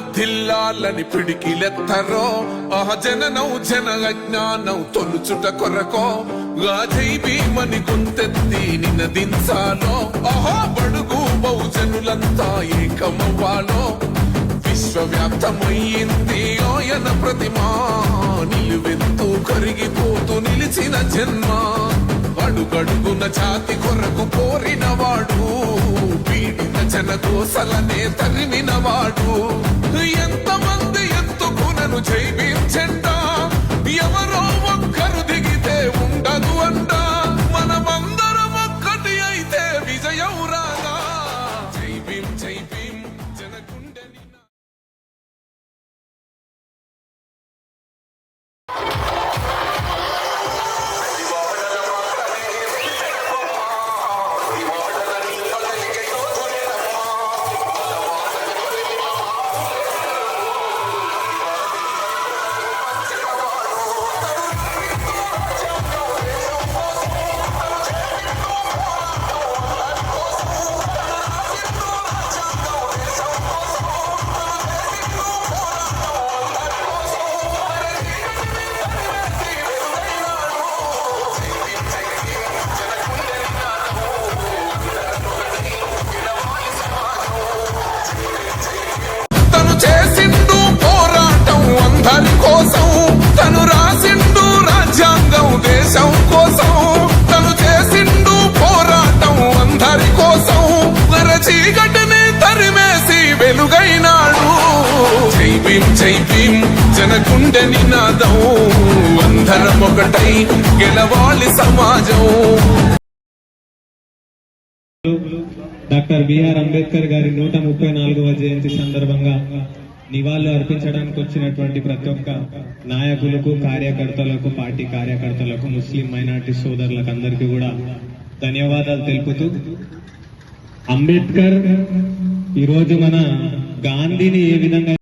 వర్ధిల్లాలని పిడికిలెత్తరో జననౌ జన అజ్ఞానం తొలుచుట కొరకో జై భీమని గొంతెత్తి నినదించాలో బడుగు బహుజనులంతా ఏకమవ్వాలో విశ్వవ్యాప్తమయ్యింది ఆయన ప్రతిమా నిలువెత్తు కరిగిపోతూ నిలిచిన జన్మ అడుగడుగున జాతి కొరకు కోరినవాడు పీడిత జనకోసలనే తరిమినవాడు ఎంతమంది ఎత్తుకునను జై భీమ్ జెండా ఎవరో ఒక్కరు దిగితే ఉండదు అంట మనమందరం ఒక్కటి అయితే విజయం రాగా జై భీమ్ జనగుండె చేసిండు పోరాటం అందరి కోసం తను రాసిండు రాజ్యాంగం దేశం కోసం తను చేసిండు పోరాటం అందరి కోసం చీకటిని తరిమేసి వెలుగైనాడు జై భీమ్ జనగుండె నినాదం అందరం ఒకటై గెలవాలి సమాజం. డాక్టర్ బిఆర్ అంబేద్కర్ గారి 134వ జయంతి సందర్భంగా నివాళులు అర్పించడానికి వచ్చినటువంటి ప్రతి ఒక్క నాయకులకు, కార్యకర్తలకు, పార్టీ కార్యకర్తలకు, ముస్లిం మైనారిటీ సోదరులకు అందరికీ కూడా ధన్యవాదాలు తెలుపుతూ, అంబేద్కర్ ఈరోజు మన గాంధీని ఏ విధంగా